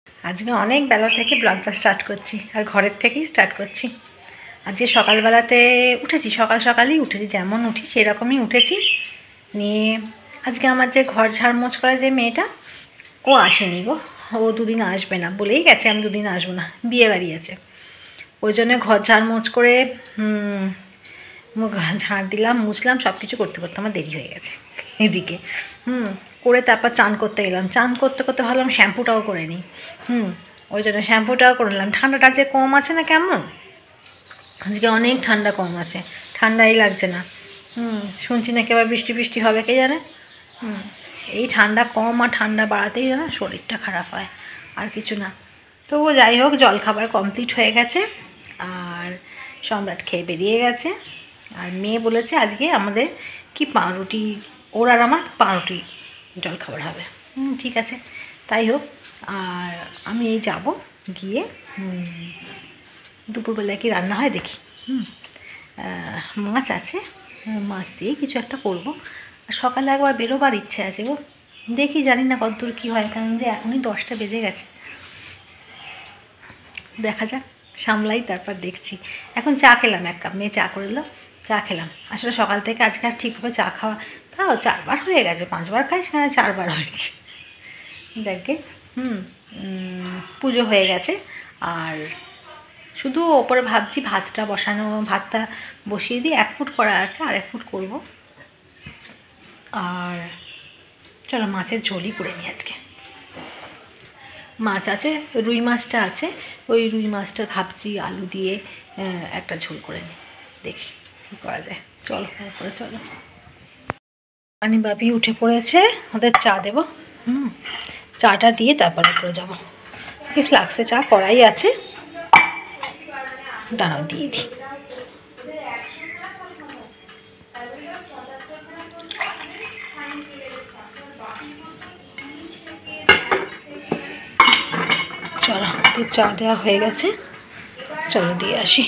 আজকে অনেক বেলা থেকে ব্লগটা স্টার্ট করছি, আর ঘরের থেকেই স্টার্ট করছি। আজকে সকালবেলাতে উঠেছি, সকালই উঠেছি, যেমন উঠি সেরকমই উঠেছি। নিয়ে আজকে আমার যে ঘর ঝাড়মোছ করা যে মেয়েটা, ও আসেনি গো। ও দুদিন আসবে না বলেই গেছে, আমি দুদিন আসবো না, বিয়ে বাড়ি আছে। ওই জন্য ঘর ঝাড়মোছ করে ঝাড় দিলাম, মুছলাম, সব কিছু করতে করতে আমার দেরি হয়ে গেছে এদিকে। করে তারপর চান করতে গেলাম, চান করতে করতে ভাবলাম শ্যাম্পুটাও করে নিই। ওই জন্য শ্যাম্পুটাও করে নিলাম। ঠান্ডাটা যে কম আছে না, কেমন আজকে অনেক ঠান্ডা কম আছে, ঠান্ডাই লাগছে না। শুনছি নাকি আবার বৃষ্টি হবে, কে জানে। এই ঠান্ডা কম আর ঠান্ডা বাড়াতেই না শরীরটা খারাপ হয়, আর কিছু না। তবুও যাই হোক, জলখাবার কমপ্লিট হয়ে গেছে, আর সম্রাট খেয়ে বেরিয়ে গেছে। আর মেয়ে বলেছে আজকে আমাদের কি পাউরুটি, ওর আর আমার পাউরুটি জলখাবার হবে। ঠিক আছে, তাই হোক। আর আমি এই যাব, গিয়ে দুপুরবেলায় কি রান্না হয় দেখি। মাছ আছে, মাছ দিয়ে কিছু একটা করবো। আর সকালে একবার বেরোবার ইচ্ছে আছে গো, দেখি, জানি না কতদূর কী হয়, কারণ যে এখনই 10টা বেজে গেছে। দেখা যাক, সামলাই, তারপর দেখছি। এখন চা খেলাম, এক কাপ মেয়ে চা করে দিল, চা খেলাম। আসলে সকাল থেকে আজকে আর ঠিকভাবে চা খাওয়া, তাও 4বার হয়ে গেছে, 5বার খাই, সেখানে 4বার হয়েছে। যাকে পুজো হয়ে গেছে, আর শুধু ওপরে ভাবছি ভাতটা বসিয়ে দিয়ে 1 ফুট করা আছে, আর 1 ফুট করবো। আর চলো মাছের ঝোলই করে নিই আজকে। মাছ আছে, রুই মাছটা আছে, ওই রুই মাছটা ভাবছি আলু দিয়ে একটা ঝোল করে নিই, দেখি কী করা যায়। চলো ওপরে চলো। পানি বাপি উঠে পড়েছে, ওদের চা দেবো। চাটা দিয়ে তারপরে করে যাবো। এই ফ্লাক্সে চা করাই আছে, দাঁড়াও দিয়ে দিই। চলো, চা দেওয়া হয়ে গেছে, চলো দিয়ে আসি।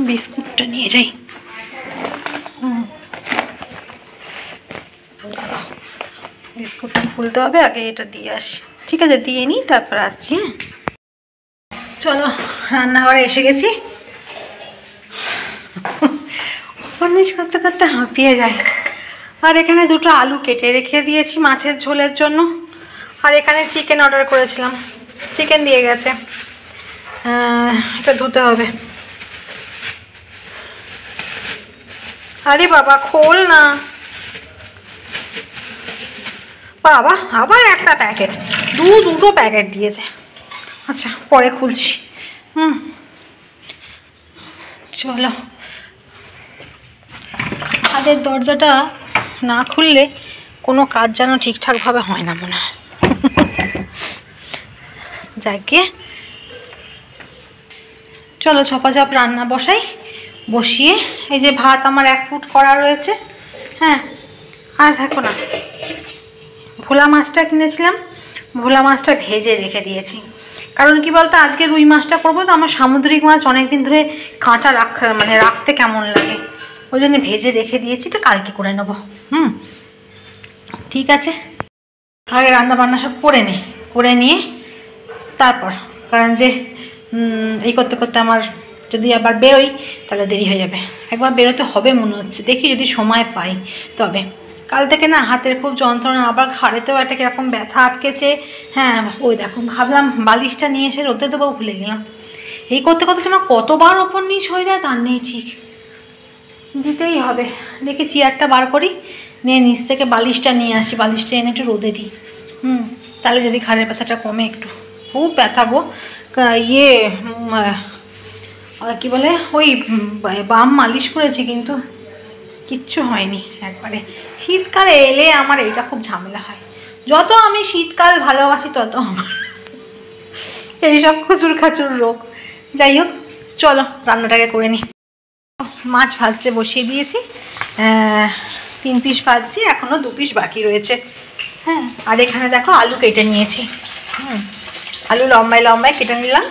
বিস্কুটটা নিয়ে যাই। বিস্কুটটা খুলতে হবে, আগে এটা দিয়ে আসি। ঠিক আছে, দিয়ে নিই, তারপর আসছি। চলো, রান্নাঘরে এসে গেছি। উপর নিচ করতে করতে হাঁপিয়ে যায়। আর এখানে 2টো আলু কেটে রেখে দিয়েছি মাছের ঝোলের জন্য। আর এখানে চিকেন অর্ডার করেছিলাম, চিকেন দিয়ে গেছে, এটা ধুতে হবে। আরে বাবা, খোল না বাবা, আবার একটা প্যাকেট, দুটো প্যাকেট দিয়েছে। আচ্ছা, পরে খুলছি। চলো, ছাদের দরজাটা না খুললে কোনো কাজ যেন ঠিকঠাকভাবে হয় না মনে হয়। যাকে চলো ঝপাঝপ রান্না বসিয়ে, এই যে ভাত আমার 1 ফুট করা রয়েছে। হ্যাঁ, আর থাকো না, ভোলা মাছটা কিনেছিলাম, ভোলা মাছটা ভেজে রেখে দিয়েছি। কারণ কি বলতো, আজকে রুই মাছটা করবো তো, আমার সামুদ্রিক মাছ অনেক দিন ধরে কাঁচা রাখতে কেমন লাগে, ওই জন্য ভেজে রেখে দিয়েছি, এটা কালকে করে নেবো। ঠিক আছে, আগে রান্না বান্না সব করে নিয়ে তারপর, কারণ যে এই করতে করতে আমার যদি আবার বেরোই তাহলে দেরি হয়ে যাবে। একবার বেরোতে হবে মনে হচ্ছে, দেখি যদি সময় পাই তবে। কাল থেকে না হাতের খুব যন্ত্রণা, আবার ঘাড়েতেও একটা কীরকম ব্যথা আটকেছে। হ্যাঁ, ওই দেখো, ভাবলাম বালিশটা নিয়ে এসে রোদে দেবো, ভুলে গেলাম। এই করতে করতে আমার কতবার ওপর নিচ হয়ে যায় তার নেই ঠিক, দিতেই হবে। দেখি চেয়ারটা বার করি, নিয়ে নিচ থেকে বালিশটা নিয়ে আসি, বালিশটা এনে একটু রোদে দিই। তাহলে যদি ঘাড়ের ব্যথাটা কমে একটু। খুব ব্যথা গো, কী বলে, ওই বাম মালিশ করেছি কিন্তু কিচ্ছু হয়নি একবারে। শীতকালে এলে আমার এইটা খুব ঝামেলা হয়, যত আমি শীতকাল ভালোবাসি তত আমার এইসব খাচুর রোগ। যাই হোক, চলো রান্নাটাকে করে নিই। মাছ ভাজতে বসিয়ে দিয়েছি, 3 পিস ভাজছি, এখনও 2 পিস বাকি রয়েছে। হ্যাঁ, আর এখানে দেখো আলু কেটে নিয়েছি। আলু লম্বায় কেটে নিলাম,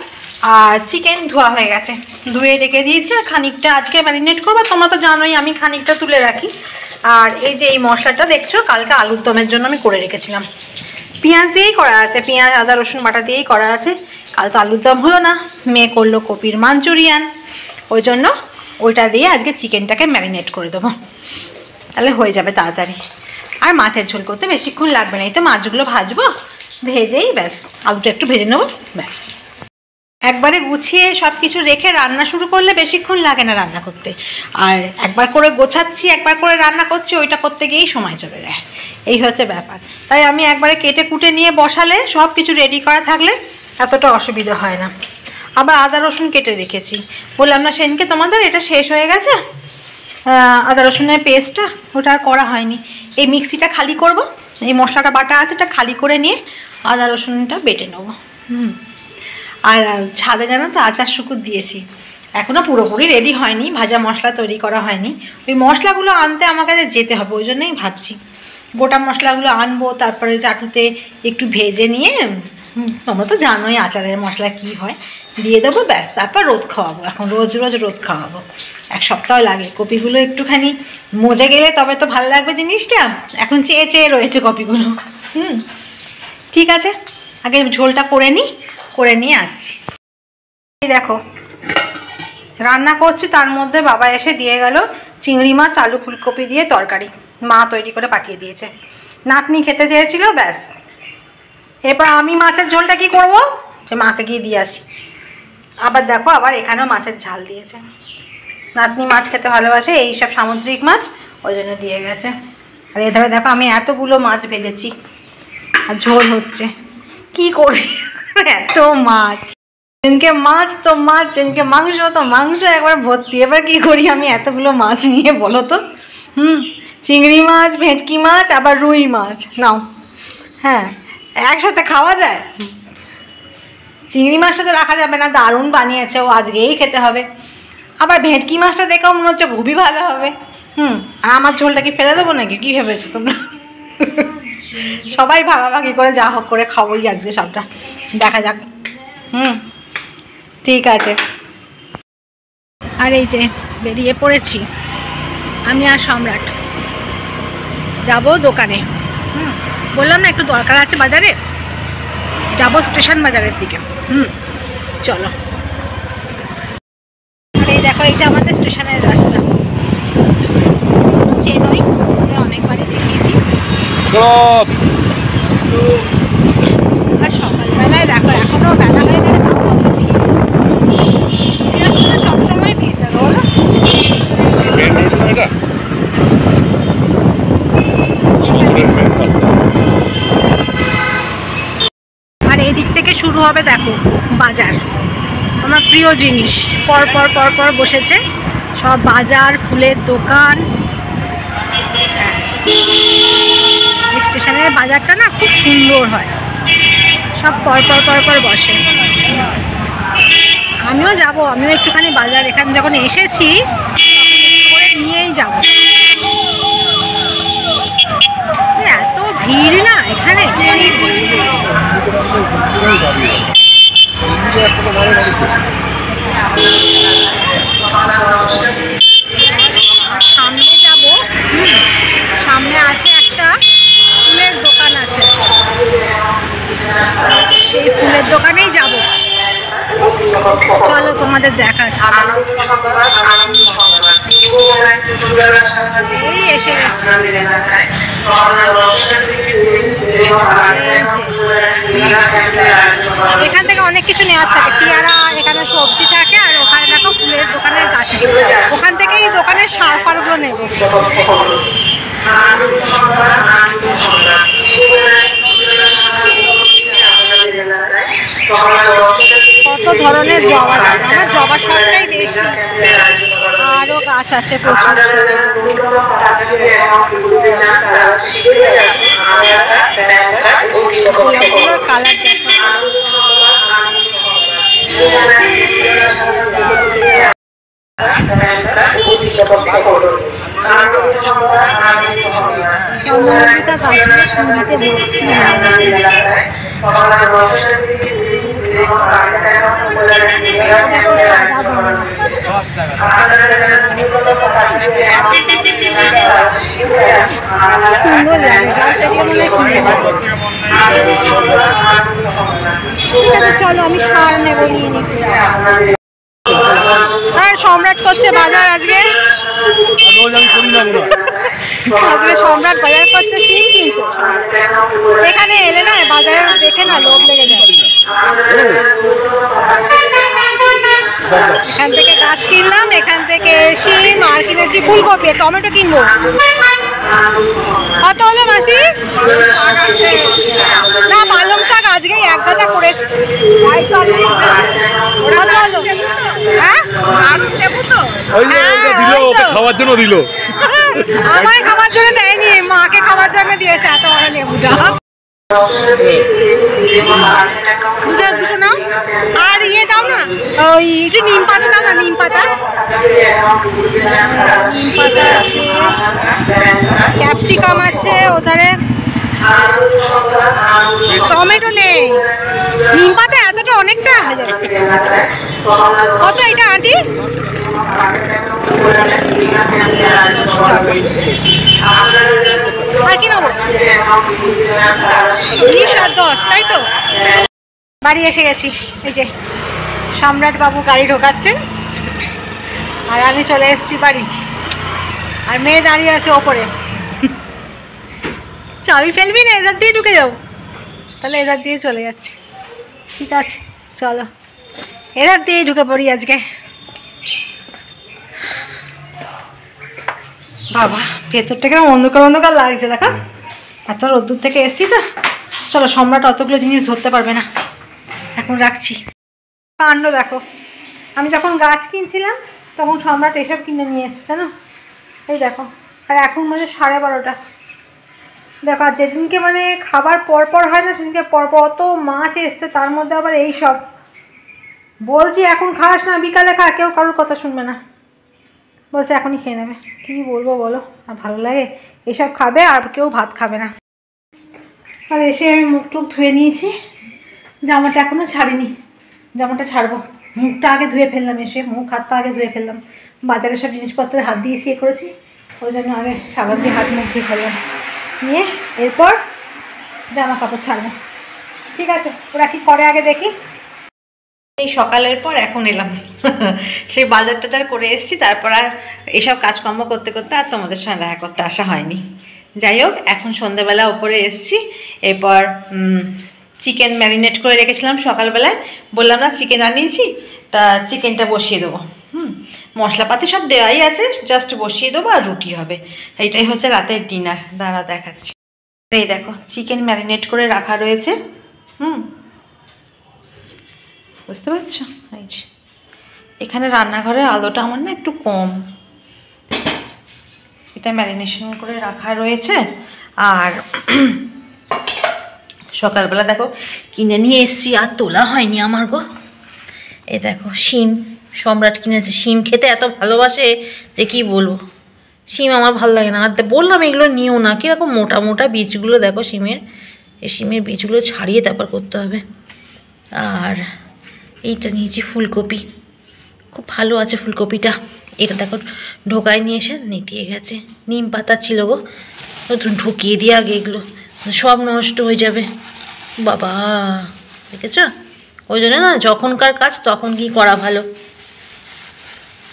আর চিকেন ধোয়া হয়ে গেছে, ধুয়ে রেখে দিয়েছি। আর খানিকটা আজকে ম্যারিনেট করবো, তোমরা তো জানোই আমি খানিকটা তুলে রাখি। আর এই যে এই মশলাটা দেখছো কালকে আলুর দমের জন্য আমি করে রেখেছিলাম, পেঁয়াজ দিয়েই করা আছে, পেঁয়াজ আদা রসুন বাটা দিয়েই করা আছে। কাল তো আলুর দম হলো না, মেয়ে করলো কপির মাঞ্চুরিয়ান, ওই জন্য ওইটা দিয়ে আজকে চিকেনটাকে ম্যারিনেট করে দেবো, তাহলে হয়ে যাবে তাড়াতাড়ি। আর মাছের ঝোল করতে বেশিক্ষণ লাগবে না, এই তো মাছগুলো ভাজবো, ভেজেই ব্যাস, আলুটা একটু ভেজে নেবো ব্যাস। একবারে গুছিয়ে সব কিছু রেখে রান্না শুরু করলে বেশিক্ষণ লাগে না রান্না করতে, আর একবার করে গোছাচ্ছি একবার করে রান্না করছি, ওইটা করতে গিয়েই সময় চলে যায়, এই হচ্ছে ব্যাপার। তাই আমি একবারে কেটে কুটে নিয়ে বসালে সব কিছু রেডি করা থাকলে এতটা অসুবিধা হয় না। আবার আদা রসুন কেটে রেখেছি, বললাম না সেদিনকে তোমাদের এটা শেষ হয়ে গেছে আদা রসুনের পেস্টটা, ওটা আর করা হয়নি। এই মিক্সিটা খালি করব, এই মশলাটা বাটা আছে এটা খালি করে নিয়ে আদা রসুনটা বেটে নেবো। আর ছাদে জানো তো আচার শুকুর দিয়েছি, এখনও পুরোপুরি রেডি হয়নি, ভাজা মশলা তৈরি করা হয়নি, ওই মশলাগুলো আনতে আমার কাছে যেতে হবে, ওই জন্যই ভাবছি গোটা মশলাগুলো আনবো, তারপরে চাটুতে একটু ভেজে নিয়ে, তোমরা তো জানোই আচারের মশলা কি হয়, দিয়ে দেবো ব্যাস, তারপর রোদ খাওয়াবো। এখন রোজ রোজ রোদ খাওয়াবো, এক সপ্তাহ লাগে। কপিগুলো একটুখানি মজে গেলে তবে তো ভালো লাগবে জিনিসটা, এখন চেয়ে চেয়ে রয়েছে কপিগুলো। ঠিক আছে, আগে ঝোলটা করে নিয়ে আসছি। এই দেখো রান্না করছি, তার মধ্যে বাবা এসে দিয়ে গেল চিংড়ি মাছ আলু ফুলকপি দিয়ে তরকারি, মা তৈরি করে পাঠিয়ে দিয়েছে, নাতনি খেতে চেয়েছিল ব্যাস। এরপর আমি মাছের ঝোলটা কি করব, যে মাকে গিয়ে দিয়ে আসি। আবার দেখো আবার এখানেও মাছের ঝাল দিয়েছে, নাতনি মাছ খেতে ভালোবাসে, এইসব সামুদ্রিক মাছ, ওই জন্য দিয়ে গেছে। আর এধারে দেখো আমি এতগুলো মাছ ভেজেছি আর ঝোল হচ্ছে, কি করি এত মাছ, যেদিনকে মাছ তো মাছ, যেদিনকে মাংস তো মাংস, একবার ভর্তি। এবার কী করি আমি এতগুলো মাছ নিয়ে বলো তো? চিংড়ি মাছ, ভেটকি মাছ, আবার রুই মাছ, নাও হ্যাঁ একসাথে খাওয়া যায়? চিংড়ি মাছটা তো রাখা যাবে না, দারুণ বানিয়েছে ও, আজকেই খেতে হবে। আবার ভেটকি মাছটা দেখেও মনে হচ্ছে খুবই ভালো হবে। আর আমার ঝোলটা কি ফেলে দেবো নাকি, কী ভেবেছো তোমরা? সবাই ভাগাভাগি করে যা হোক করে খাবোই আজকে সবটা, দেখা যাক। ঠিক আছে। আর এই যে বেরিয়ে পড়েছি আমি আর সম্রাট, যাব দোকানে। বললাম না একটু দরকার আছে বাজারে, যাব স্টেশন বাজারের দিকে। চলো। আর এই দেখো এইটা আমাদের স্টেশনের রাস্তা, চেনই অনেকবারই দেখিয়েছি। আর সকালবেলায় দেখো এখনো বেলা হয়ে গেলে সবসময় ভিড় থাকে বলো। আর এই দিক থেকে শুরু হবে দেখো বাজার, আমার প্রিয় জিনিস, পর পর পর পর বসেছে সব বাজার, ফুলের দোকান। স্টেশনের বাজারটা না খুব সুন্দর হয়, সব পর পর পর পর বসে। আমিও যাব, আমিও একটুখানি বাজার এখানে যখন এসেছি করে নিয়েই যাব। এত ভিড় না এখানে, সামনে যাব, সামনে আছে একটা ফুলের দোকান আছে, সেই ফুলের দোকানেই যাব। চলো তোমাদের দেখাচ্ছি। এই এসে গেছে, এখান থেকে অনেক কিছু নেওয়ার থাকে, পেয়ারা, এখানে সবজি থাকে, আর ওখানে দেখো ফুলের দোকানের গাছ, ওখান থেকেই দোকানের সার ফারগুলো নেব। কত ধরনের জবা, আমার জবা সবটাই বেশি, আরও গাছ আছে প্রচুর। গোলাপগুলোর কালার দেখো, চন্দ্রমল্লিকা গাছগুলো ফুলিতে ভর্তি। সুন্দর লাগে, ঠিক আছে চলো আমি সার নেবো নিয়ে নিই। হ্যাঁ সম্রাট করছে বাজার আজকে, আজকে সম্রাট বাজার করছে, শিম কিনছে। এখানে এলে না বাজারে দেখে না লোভ লেগে যায়। এখান থেকে গাছ কিনলাম, এখান থেকে শিম আর কিনেছি ফুলকপি, টমেটো কিনবো। কত হলো মাসি? না পালং শাক আজকে এক গাদা করেছি। খাওয়ার জন্য দিল, আমার খাবার জন্য দেয়নি, মাকে খাবার জন্য দিয়েছে এত বড় লেবুটা। দুটো নাও, আর ইয়ে দাও না, ওই একটু নিম পাতা দাও না, নিম পাতা। নিম পাতা আছে, ক্যাপসিকাম আছে ওধারে, টমেটো নেই, নিম পাতা এতটা অনেকটা হয়ে যাবে। কত এটা আন্টি? আর কি নেবো? 20 আর 10, তাই তো? বাড়ি এসে গেছি, এই যে সম্রাট বাবু গাড়ি ঢোকাচ্ছেন আর আমি চলে এসেছি বাড়ি, আর মেয়ে দাঁড়িয়ে আছে ওপরে। চাবি ফেলবি না, এধার দিয়ে ঢুকে যাবো, তাহলে এধার দিয়ে চলে যাচ্ছি। ঠিক আছে চলো, এধার দিয়েই ঢুকে পড়ি আজকে। বাবা ভেতরটা কেমন অন্ধকার অন্ধকার লাগছে, দেখা এত রোদ্দুর থেকে এসছি তো। চলো, সম্রাট অতগুলো জিনিস ধরতে পারবে না, এখন রাখছি। কাণ্ড দেখো, আমি যখন গাছ কিনছিলাম তখন সম্রাট এসব কিনে নিয়ে এসছে জানো, এই দেখো। আর এখন বাজে 12:30। দেখো আর যেদিনকে মানে খাবার পরপর হয় না সেদিনকে পরপর অত মাছ এসছে, তার মধ্যে আবার এই সব। বলছি এখন খাস না, বিকালে খা, কেউ কারোর কথা শুনবে না, বলছে এখনই খেয়ে নেবে। কী বলবো বলো, আর ভালো লাগে? এসব খাবে আর কেউ ভাত খাবে না। আর এসে আমি মুখ টুক ধুয়ে নিয়েছি, জামাটা এখনও ছাড়িনি, জামাটা ছাড়বো। মুখটা আগে ধুয়ে ফেললাম, এসে মুখ হাতটা আগে ধুয়ে ফেললাম। বাজারে সব জিনিসপত্রে হাত দিয়েছি এ করেছি, ওই জন্য আগে সাবান দিয়ে হাত মুখ ধুয়ে ফেললাম, নিয়ে এরপর জামা কাপড় ছাড়বো। ঠিক আছে, ওরা কি করে আগে দেখি। এই সকালের পর এখন এলাম, সেই বাজার টাজার করে এসেছি, তারপর আর এসব কাজকর্ম করতে করতে আর তোমাদের সঙ্গে দেখা করতে আসা হয়নি। যাই হোক, এখন সন্ধ্যেবেলা ওপরে এসেছি। এরপর চিকেন ম্যারিনেট করে রেখেছিলাম সকালবেলায়, বললাম না চিকেন আনিয়েছি, তা চিকেনটা বসিয়ে দেবো। মশলাপাতি সব দেওয়াই আছে, জাস্ট বসিয়ে দেবো আর রুটি হবে। এইটাই হচ্ছে রাতের ডিনার। দাঁড়া দেখাচ্ছি। এই দেখো চিকেন ম্যারিনেট করে রাখা রয়েছে। বুঝতে পারছো? এই যে এখানে রান্নাঘরের আলোটা আমার না একটু কম, এটা ম্যারিনেশন করে রাখা রয়েছে। আর সকালবেলা দেখো কিনে নিয়ে এসেছি, আর তোলা হয়নি আমার গো। এই দেখো শিম, সম্রাট কিনেছে। শিম খেতে এত ভালোবাসে যে কি বলবো, শিম আমার ভালো লাগে না। আর বললাম এগুলো নিও না, কীরকম মোটা মোটা বীজগুলো দেখো শিমের, এই শিমের বীজগুলো ছাড়িয়ে তারপর করতে হবে। আর এইটা নিয়েছি ফুলকপি, খুব ভালো আছে ফুলকপিটা। এটা দেখো ঢোকায় নিয়ে এসে দিয়ে গেছে। নিম পাতা ছিল গো, ঢুকিয়ে দিয়ে আগে এগুলো সব নষ্ট হয়ে যাবে। বাবা দেখেছ, ওই জন্য না যখনকার কাজ তখন কি করা ভালো।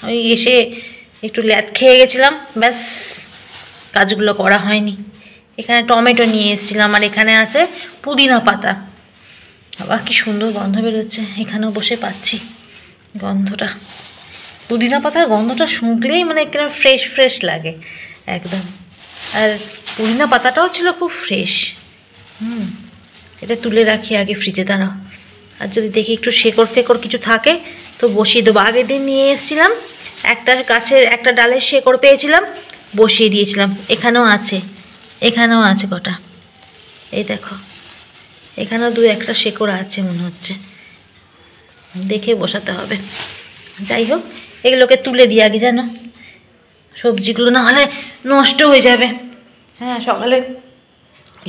ওই এসে একটু ল্যাদ খেয়ে গেছিলাম, ব্যাস কাজগুলো করা হয়নি। এখানে টমেটো নিয়ে এসেছিলাম, আর এখানে আছে পুদিনা পাতা। বাবা কি সুন্দর গন্ধ বেরোচ্ছে, এখানেও বসে পাচ্ছি গন্ধটা। পুদিনা পাতার গন্ধটা শুঁকলেই মানে একটা ফ্রেশ ফ্রেশ লাগে একদম। আর পুদিনা পাতাটাও ছিল খুব ফ্রেশ। এটা তুলে রাখি আগে ফ্রিজে, দাঁড়াও। আর যদি দেখি একটু শেকড় ফেকড় কিছু থাকে তো বসিয়ে দেবো। আগের দিন নিয়ে এসেছিলাম, একটা গাছের একটা ডালের শেকড় পেয়েছিলাম, বসিয়ে দিয়েছিলাম। এখানেও আছে, এখানেও আছে কটা, এই দেখো এখানেও দু একটা শেকড় আছে মনে হচ্ছে, দেখে বসাতে হবে। যাই হোক এগুলোকে তুলে দিই আগে, জানো সবজিগুলো না হলে নষ্ট হয়ে যাবে। হ্যাঁ সকালে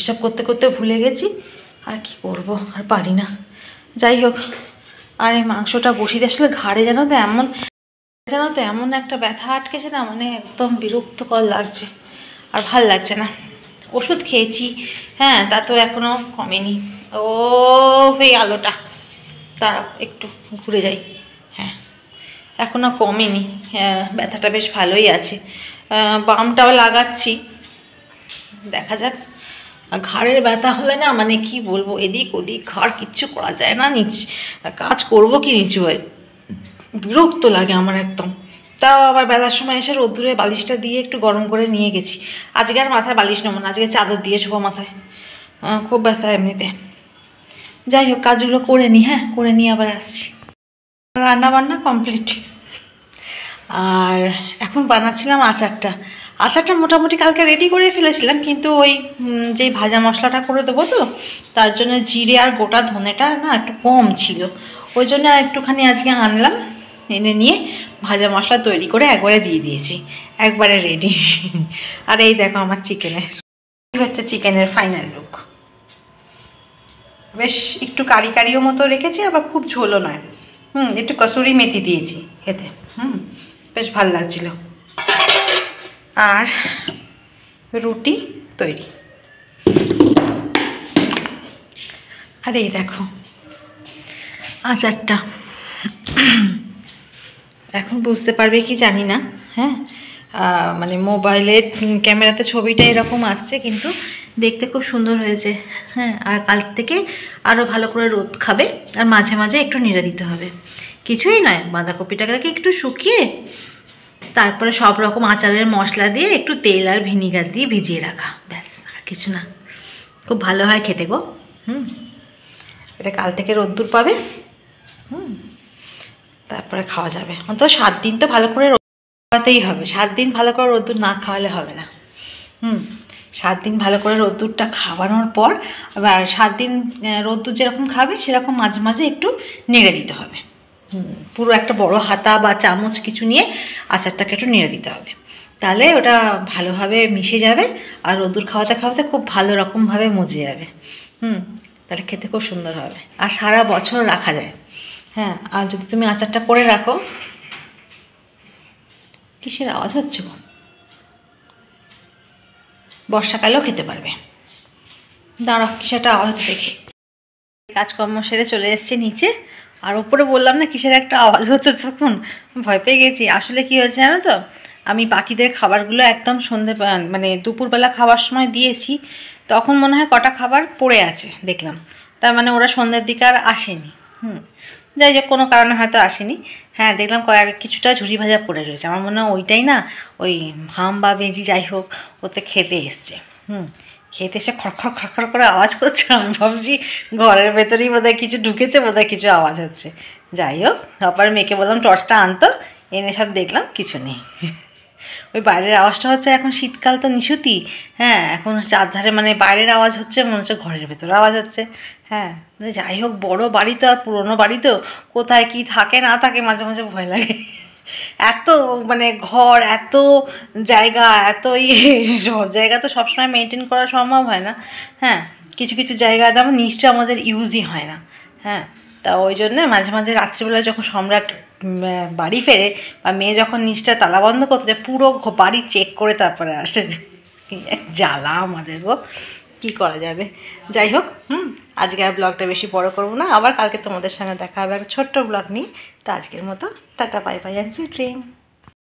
এসব করতে করতে ভুলে গেছি, আর কি করব, আর পারি না। যাই হোক আর এই মাংসটা বসিয়ে আসলে ঘাড়ে যেন তো এমন একটা ব্যথা আটকেছে না, মানে একদম বিরক্তকর লাগছে, আর ভাল লাগছে না। ওষুধ খেয়েছি, হ্যাঁ, তা তো এখনও কমেনি। ও এই আলোটা দাঁড়াও একটু ঘুরে যাই। হ্যাঁ, এখনও কমেনি, হ্যাঁ, ব্যথাটা বেশ ভালোই আছে। বামটাও লাগাচ্ছি, দেখা যাক। আর ঘাড়ের ব্যথা হলে না, মানে কি বলবো, এদিক ওদিক ঘাড় কিচ্ছু করা যায় না, কাজ করবো কি নিচু হয়ে, বিরক্ত লাগে আমার একদম। তাও আবার বেলার সময় এসে রোদ্দুরে বালিশটা দিয়ে একটু গরম করে নিয়ে গেছি। আজকে আর মাথায় বালিশ নেবো না, আজকে চাদর দিয়ে শোবো মাথায়, খুব ব্যথা এমনিতে। যাই হোক, কাজগুলো করে নিই, হ্যাঁ, করে নিয়ে আবার আসছি। রান্না বান্না কমপ্লিট, আর এখন বানাচ্ছিলাম আচারটা মোটামুটি কালকে রেডি করে ফেলেছিলাম, কিন্তু ওই যেই ভাজা মশলাটা করে দেবো তো, তার জন্য জিরে আর গোটা ধনেটা না একটু কম ছিল, ওই জন্য একটুখানি আজকে আনলাম, এনে নিয়ে ভাজা মশলা তৈরি করে একবারে দিয়ে দিয়েছি, একবারে রেডি। আর এই দেখো আমার চিকেনের ফাইনাল লুক। বেশ একটু কারিও মতো রেখেছি, আবার খুব ঝোলও নয়। একটু কসুরি মেথি দিয়েছি খেতে, বেশ ভালো লাগছিল। আর রুটি তৈরি। আর এই দেখো আচারটা, এখন বুঝতে পারবে কি জানি না, হ্যাঁ, মানে মোবাইলের ক্যামেরাতে ছবিটা এরকম আসছে, কিন্তু দেখতে খুব সুন্দর হয়েছে, হ্যাঁ। আর কাল থেকে আরও ভালো করে রোদ খাবে, আর মাঝে মাঝে একটু নেড়ে দিতে হবে, কিছুই নয়, বাঁধাকপিটাকে একটু শুকিয়ে তারপরে সব রকম আচারের মশলা দিয়ে একটু তেল আর ভিনিগার দিয়ে ভিজিয়ে রাখা, ব্যাস, আর কিছু না। খুব ভালো হয় খেতে গো। এটা কাল থেকে রোদ্দুর পাবে, তারপরে খাওয়া যাবে। অন্তত 7 দিন তো ভালো করে খাওয়াতেই হবে, 7 দিন ভালো করে রোদ্দুর না খাওয়ালে হবে না। 7 দিন ভালো করে রোদ্দুরটা খাওয়ানোর পর আবার 7 দিন রোদ্দুর যেরকম খাবে সেরকম মাঝে মাঝে একটু নেড়ে দিতে হবে। পুরো একটা বড় হাতা বা চামচ কিছু নিয়ে আচারটাকে একটু নেড়ে দিতে হবে, তাহলে ওটা ভালোভাবে মিশে যাবে, আর রোদ্দুর খাওয়াতে খুব ভালো রকমভাবে মজে যাবে। তাহলে খেতে খুব সুন্দর হবে, আর সারা বছর রাখা যায়। হ্যাঁ, আর যদি তুমি আচারটা করে রাখো। কিসের আওয়াজ হচ্ছে গো? বর্ষাকালেও খেতে পারবে। দাঁড়াও, কিসের একটা আওয়াজ হচ্ছে দেখি। কাজকর্ম সেরে চলে এসছে নিচে, আর ওপরে বললাম না কিসের একটা আওয়াজ হচ্ছে, তখন ভয় পেয়ে গেছি। আসলে কি হয়েছে জানো তো, আমি পাখিদের খাবারগুলো একদম মানে দুপুরবেলা খাওয়ার সময় দিয়েছি, তখন মনে হয় কটা খাবার পড়ে আছে দেখলাম, তার মানে ওরা সন্ধ্যের দিকে আর আসেনি। যাই হোক, কোনো কারণে হয়তো আসেনি। হ্যাঁ, দেখলাম কিছুটা ঝুরি ভাজা পড়ে রয়েছে, আমার মনে হয় ওইটাই না, ওই ভাম বা বেজি যাই হোক, ওতে খেতে এসছে। খেতে এসে খড়খড় খড়খড় করে আওয়াজ করছে, আমি ভাবছি ঘরের ভেতরেই বোধহয় কিছু ঢুকেছে, বোধহয় কিছু আওয়াজ হচ্ছে। যাই হোক, তারপরে মেয়েকে বললাম টর্চটা আনতো, এনে সব দেখলাম কিছু নেই। ওই বাইরের আওয়াজটা হচ্ছে, এখন শীতকাল তো নিশুতি, হ্যাঁ, এখন চারধারে মানে বাইরের আওয়াজ হচ্ছে, মনে হচ্ছে ঘরের ভেতরে আওয়াজ হচ্ছে। হ্যাঁ, যাই হোক, বড় বাড়ি তো, আর পুরোনো বাড়ি তো, কোথায় কি থাকে না থাকে মাঝে মাঝে ভয় লাগে। এত মানে ঘর, এত জায়গা, এত সব জায়গা তো সবসময় মেনটেন করা সম্ভব হয় না। হ্যাঁ, কিছু কিছু জায়গায় যেমন নিচটা আমাদের ইউজই হয় না। হ্যাঁ, তা ওই জন্যে মাঝে মাঝে রাত্রিবেলা যখন সম্রাট বাড়ি ফেরে, বা মেয়ে যখন নিচটা তালা বন্ধ করতে যায়, পুরো বাড়ি চেক করে তারপরে আসে। জ্বালা আমাদের গো, কী করা যাবে। যাই হোক, আজকে আর ব্লগটা বেশি বড় করবো না, আবার কালকে তোমাদের সঙ্গে দেখা হবে একটা ছোট্ট ব্লগ নিয়ে। তো আজকের মতো tata, bye bye, and sweet dream.